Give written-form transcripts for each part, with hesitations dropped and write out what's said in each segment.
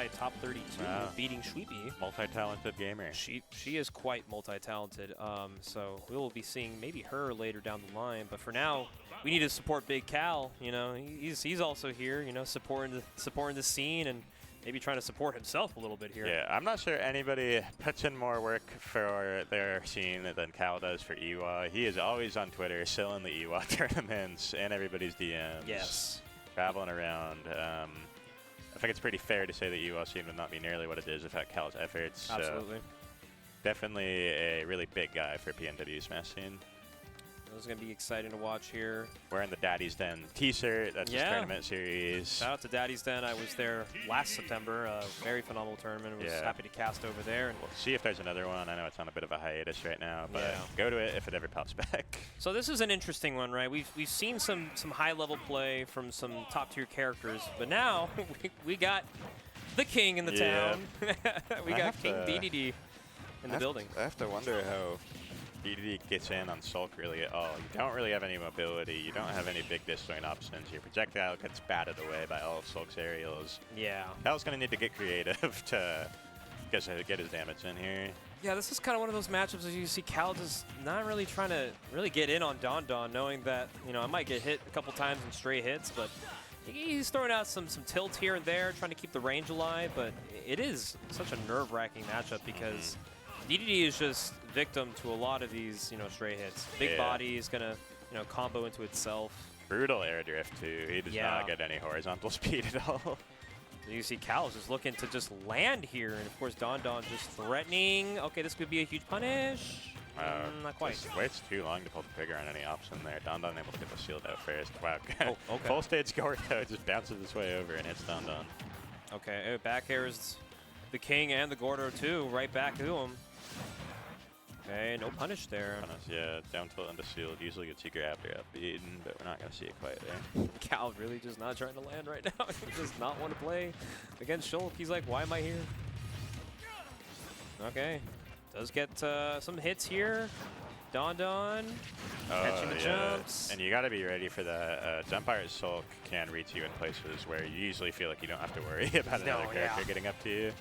SI top 32, beating Sweepy. Multi-talented gamer. She is quite multi-talented. So we will be seeing maybe her later down the line. But for now, we need to support Big Cal. You know, he's also here. You know, supporting the scene and maybe trying to support himself a little bit here. Yeah, I'm not sure anybody puts in more work for their scene than Cal does for EWA. He is always on Twitter, selling the EWA tournaments and everybody's DMs. Yes. Traveling around. I think it's pretty fair to say that EWA scene would not be nearly what it is without Cal's efforts. Absolutely. So definitely a really big guy for PNW Smash scene. This is going to be exciting to watch here. Wearing the Daddy's Den t-shirt. That's his tournament series. Shout out to Daddy's Den. I was there last September. A very phenomenal tournament. I was happy to cast over there. And we'll see if there's another one. I know it's on a bit of a hiatus right now, but go to it if it ever pops back. So this is an interesting one, right? We've seen some high-level play from some top-tier characters, but now we got the king in the town. We got King Dedede in the building. I have to wonder how Dedede gets in on Shulk really at all. You don't really have any mobility. You don't have any big disjoint options. Your projectile gets batted away by all of Shulk's aerials. Yeah. Cal's going to need to get creative to get his damage in here. Yeah, this is kind of one of those matchups as you see Cal just not really trying to get in on Dondon, knowing that, you know, I might get hit a couple times in stray hits, but he's throwing out some tilt here and there, trying to keep the range alive, but it is such a nerve-wracking matchup because Dedede is just victim to a lot of these, you know, stray hits. Big body is gonna, you know, combo into itself. Brutal air drift too. He does not get any horizontal speed at all. You see Cal is just looking to just land here, and of course Dondon just threatening. Okay, this could be a huge punish. Not quite. Just waits too long to pull the trigger on any option there. Dondon able to get the shield out first. Wow. Okay. Full stage Gordo just bounces his way over and hits Dondon. Okay, back airs the King and the Gordo too, right back to him. Okay, no punish there. Yeah, down tilt into shield. Usually gets you grabbed or upbeaten, but we're not going to see it quite there. Cal really just not trying to land right now. He does not want to play against Shulk. He's like, why am I here? Okay, does get some hits here. Dondon catching the jumps. And you got to be ready for the jump art. Shulk can reach you in places where you usually feel like you don't have to worry about another character getting up to you.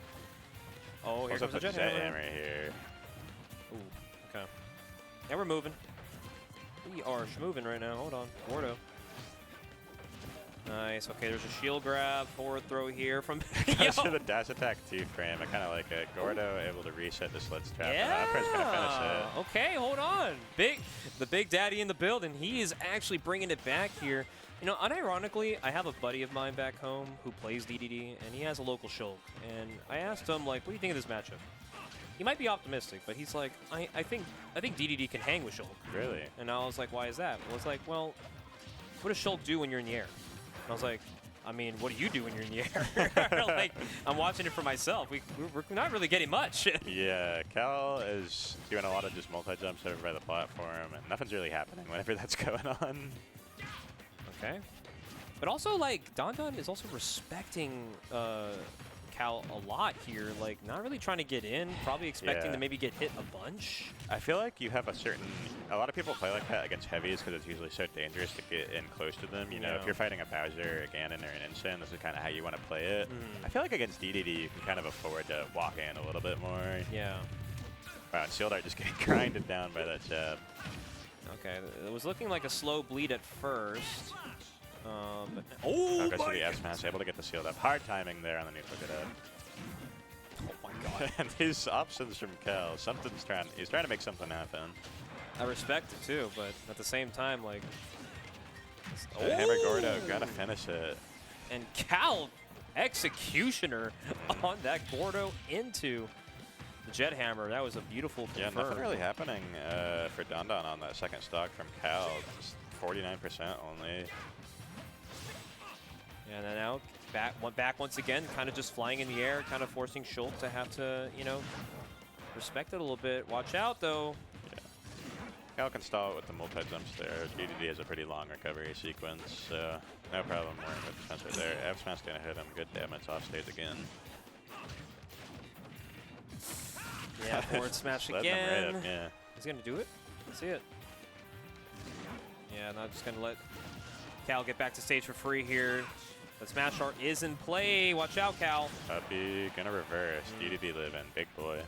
Oh, here comes the jet hammer right here. Ooh, okay. Yeah, we're moving. We are moving right now. Hold on. Gordo. Nice. Okay, there's a shield grab. Forward throw here from Goes to the dash attack 2-frame. I kind of like it. Gordo able to reset the slits trap. Yeah. Going to finish it. Okay, hold on. The Big Daddy in the building. He is actually bringing it back here. You know, unironically, I have a buddy of mine back home who plays Dedede, and he has a local Shulk. And I asked him, like, what do you think of this matchup? He might be optimistic, but he's like, I think Dedede can hang with Shulk. Really? And I was like, why is that? Well, it's like, well, what does Shulk do when you're in the air? And I was like, I mean, what do you do when you're in the air? Like, I'm watching it for myself. We're not really getting much. Yeah, Cal is doing a lot of just multi-jumps over by the platform, and nothing's really happening whenever that's going on. Okay. But also, like, Dondon is also respecting Cal a lot here, like not really trying to get in, probably expecting to maybe get hit a bunch. I feel like you have a lot of people play like that against heavies because it's usually so dangerous to get in close to them. You know, if you're fighting a Bowser, a Ganon, or an Instant, this is kind of how you want to play it. I feel like against Dedede, you can kind of afford to walk in a little bit more. Yeah. Wow, and Shield Art just getting grinded down by that jab. Okay, it was looking like a slow bleed at first. Oh my God. The S-Smash, able to get the shield up. Hard timing there on the neutral get up. Oh my God. And his options from Cal, he's trying to make something happen. I respect it too, but at the same time, like... Hammer Gordo, gotta finish it. And Cal, executioner on that Gordo into the Jet Hammer. That was a beautiful confirm. Yeah, nothing really happening for Dondon on that second stock from Cal. Just 49% only. And then now back once again, kind of just flying in the air, kind of forcing Shulk to have to, you know, respect it a little bit. Watch out, though. Yeah. Cal can stall it with the multi-jumps there. Dedede has a pretty long recovery sequence, so no problem worrying with the sensor there. F-Smash going to hit him. Good damage off stage again. Yeah, forward smash again. Right up, He's going to do it. Let's see it. Yeah, not just going to let Cal get back to stage for free here. The smash art is in play. Watch out, Cal. Puppy gonna reverse. Dedede living, big boy.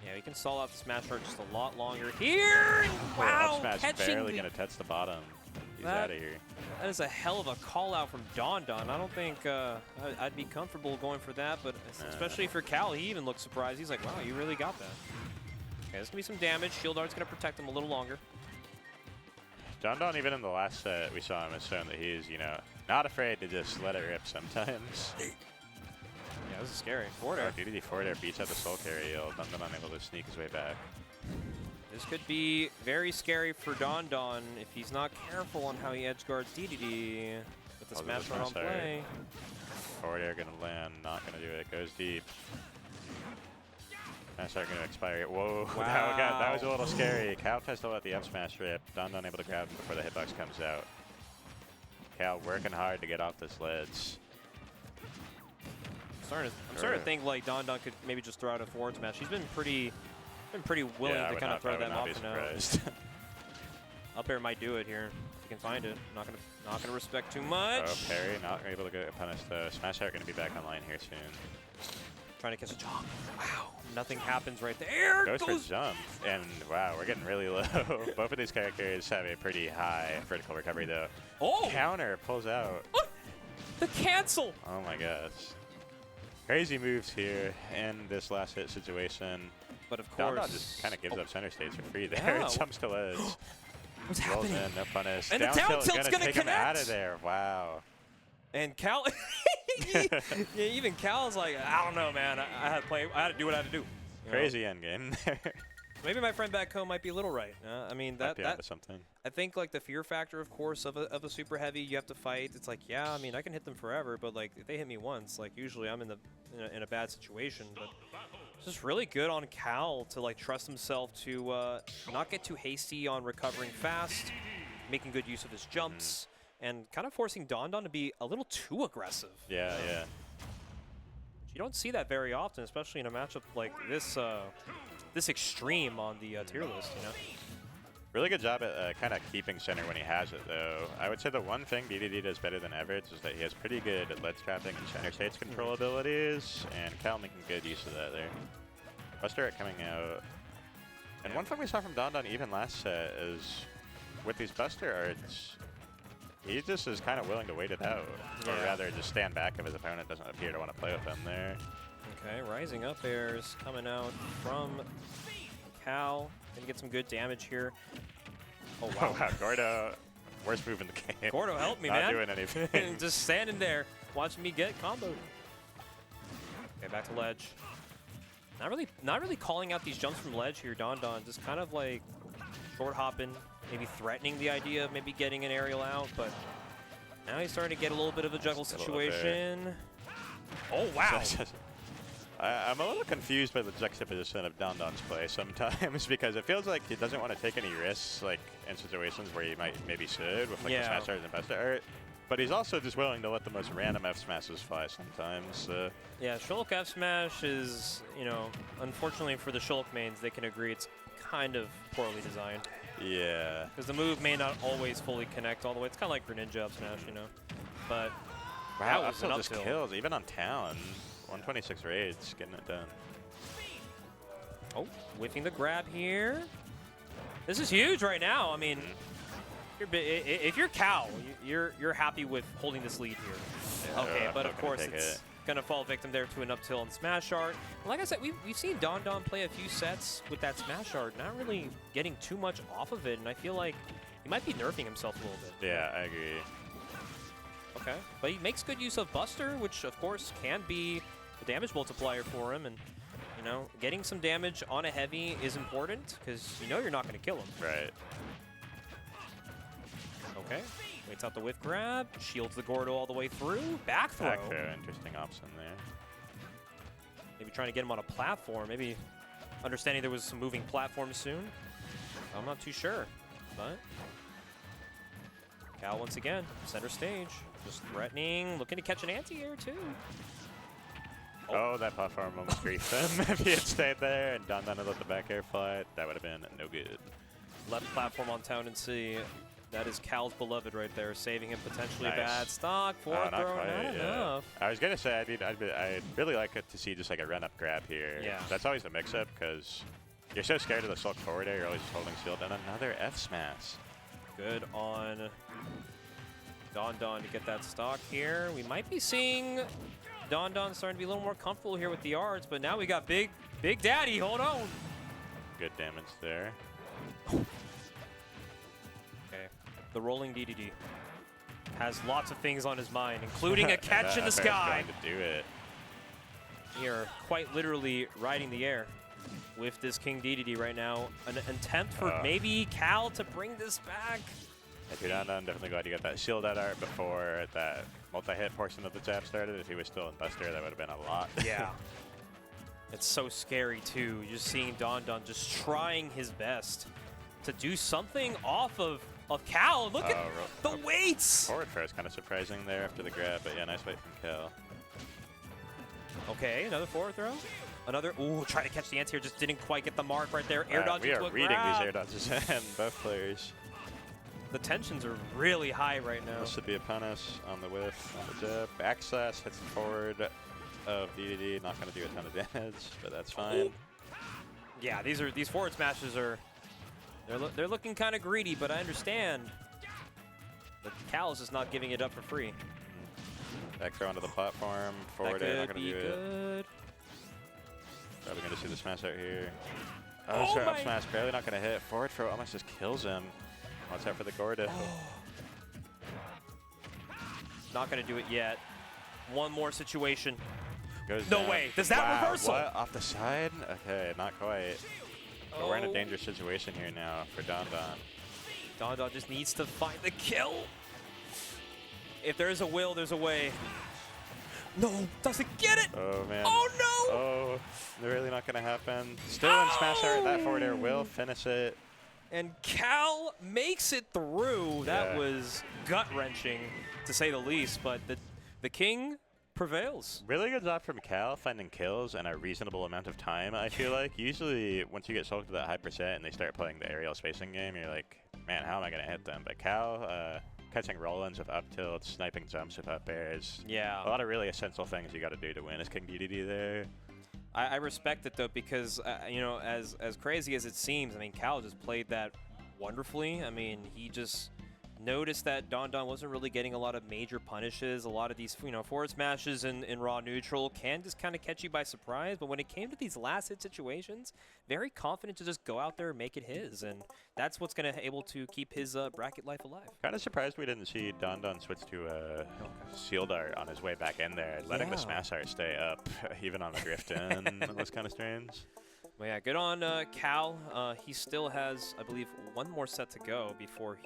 Yeah, we can stall out the smash art just a lot longer here. Wow, Up smash catching barely the, gonna touch the bottom. He's out of here. That is a hell of a call out from Dondon. I don't think I'd be comfortable going for that, but especially for Cal, he even looked surprised. He's like, wow, you really got that. Okay, there's gonna be some damage. Shield art's gonna protect him a little longer. Dondon, even in the last set, we saw him as shown that he's, you know, not afraid to just let it rip sometimes. Yeah, this is scary. Forward air. Dedede forward air beats out the soul carry. Dondon unable to sneak his way back. This could be very scary for Dondon if he's not careful on how he edge guards Dedede. With the smash art on play. Forward air gonna land, not gonna do it. Goes deep. Smash art gonna expire. Whoa, wow. that was a little scary. Cal tries to let the up smash rip. Dondon able to grab him before the hitbox comes out. Cal working hard to get off this ledge. I'm starting to think like Dondon could maybe just throw out a forward smash. He's been pretty willing to kind of throw that off now. Up air might do it here if he can find it. Not gonna respect too much. Oh, parry, not able to get punished though. Smash art gonna be back online here soon. Trying to catch a jump. Wow, nothing happens right there. Goes for jump, and wow, we're getting really low. Both of these characters have a pretty high vertical recovery though. Oh! Counter pulls out. What? The cancel! Oh my gosh. Crazy moves here in this last hit situation. But of course, Dondon just kind of gives up center stage for free there. Yeah. Jumps to ledge. What's Rolls happening? in, no punish. And the down tilt's gonna take connect. him out of there. Wow. And Cal, yeah, even Cal's like, I don't know, man. I had to do what I had to do. Crazy endgame there. Maybe my friend back home might be a little right. I mean, that's something. I think like the fear factor, of course, of a super heavy you have to fight. It's like, yeah, I mean, I can hit them forever, but like if they hit me once, like usually I'm in a bad situation. But it's just really good on Cal to like trust himself to not get too hasty on recovering fast, making good use of his jumps, and kind of forcing Dondon to be a little too aggressive. Yeah, yeah. You don't see that very often, especially in a matchup like this. This extreme on the tier list, you know. Really good job at kind of keeping center when he has it, though. I would say the one thing Dedede does better than Everett is that he has pretty good ledge trapping and center stage control abilities, and Cal making good use of that there. Buster Art coming out. And one thing we saw from Dondon even last set is with these Buster Arts, he just is kind of willing to wait it out, or rather just stand back if his opponent doesn't appear to want to play with him there. Okay, rising up airs coming out from Cal. Gonna get some good damage here. Oh, wow. Oh, wow. Gordo, worst move in the game. Gordo, help me, man. Not doing anything. Just standing there, watching me get comboed. Okay, back to ledge. Not really calling out these jumps from ledge here, Dondon. Just kind of like short hopping, maybe threatening the idea of maybe getting an aerial out, but now he's starting to get a little bit of a juggle situation. Oh, wow. I'm a little confused by the juxtaposition of Dondon's play sometimes because it feels like he doesn't want to take any risks, like in situations where he maybe should with like the smash art and buster art. But he's also just willing to let the most random F smashes fly sometimes. Yeah, Shulk F smash is, you know, unfortunately for the Shulk mains, they can agree it's kind of poorly designed. Yeah. Because the move may not always fully connect all the way. It's kind of like Greninja Up smash, you know. But wow, that was an just kills even on town. 126 raids, getting it done. Oh, whiffing the grab here. This is huge right now. I mean, if you're Cal, you're happy with holding this lead here. Yeah, okay, but of course it's gonna fall victim there to an up tilt and smash art. Like I said, we've seen Dondon play a few sets with that smash art, not really getting too much off of it, and I feel like he might be nerfing himself a little bit. Yeah, I agree. Okay, but he makes good use of Buster, which of course can be a damage multiplier for him, and you know, getting some damage on a heavy is important because you know you're not going to kill him. Right. Okay, waits out the whiff grab, shields the Gordo all the way through, back throw. Back throw, interesting option there. Maybe trying to get him on a platform, maybe understanding there was some moving platforms soon. I'm not too sure, but Cal once again, center stage, just threatening, looking to catch an anti-air too. Oh, that platform almost griefed him. If he had stayed there and Dondon had let the back air fly, that would have been no good. Left platform on town and see. That is Cal's beloved right there, saving him potentially Nice. bad stock. Forward not throw, quite, not enough. I was gonna say, I'd really like it to see just like a run-up grab here. Yeah. That's always the mix-up because you're so scared of the Shulk forward air, you're always just holding shield, and another F smash. Good on Dondon to get that stock here. We might be seeing Dondon starting to be a little more comfortable here with the yards, but now we got Big Daddy. Hold on. Good damage there. Okay, the rolling DDD has lots of things on his mind, including a catch in the sky. Going to do it. We are quite literally riding the air with this King DDD right now. An attempt for maybe Cal to bring this back. If you're Dondon, definitely glad you got that shield out art before that multi-hit portion of the jab started. If he was still in Buster, that would have been a lot. Yeah. It's so scary, too. Just seeing Dondon just trying his best to do something off of Cal. Look at the weights. Forward first, kind of surprising there after the grab, but yeah, nice weight from Cal. Okay, another forward throw. Another, ooh, trying to catch the anti-air, just didn't quite get the mark right there. Air dodge we into are a reading grab. these air dodges and both players. The tensions are really high right now. This should be a punish on the whiff, on the jab. Backslash hits the forward of DDD. Not going to do a ton of damage, but that's fine. Yeah, these forward smashes are they're looking kind of greedy, but I understand. But Cal is just not giving it up for free. Back throw onto the platform. Forward air, not going to do it. Probably going to see the smash out here. Oh, up smash, barely not going to hit. Forward throw almost just kills him. Watch out for the Gorda. Not going to do it yet. One more situation. Goes no down. way. Does that reversal? What? Off the side? Okay, not quite. But we're in a dangerous situation here now for Dondon. Dondon just needs to find the kill. If there's a will, there's a way. No, doesn't get it. Oh, man. Oh, no. Oh, really not going to happen. Still in smash art. That forward air will finish it. And Cal makes it through. That was gut-wrenching, to say the least. But the King prevails. Really good job from Cal finding kills in a reasonable amount of time, I feel like. Usually, once you get Shulk to that high percent and they start playing the aerial spacing game, you're like, man, how am I going to hit them? But Cal, catching roll-ins with up tilts, sniping jumps with up airs. Yeah. A lot of really essential things you got to do to win as King DDD there. I respect it, though, because, you know, as crazy as it seems, I mean, Cal just played that wonderfully. I mean, he just noticed that Dondon wasn't really getting a lot of major punishes. A lot of these, you know, forward smashes in raw neutral can just kind of catch you by surprise. But when it came to these last hit situations, very confident to just go out there and make it his. And that's what's going to able to keep his bracket life alive. Kind of surprised we didn't see Dondon switch to shield art on his way back in there. Letting the smash art stay up, even on the drift in, was kind of strange. Well, yeah, good on Cal. He still has, I believe, one more set to go before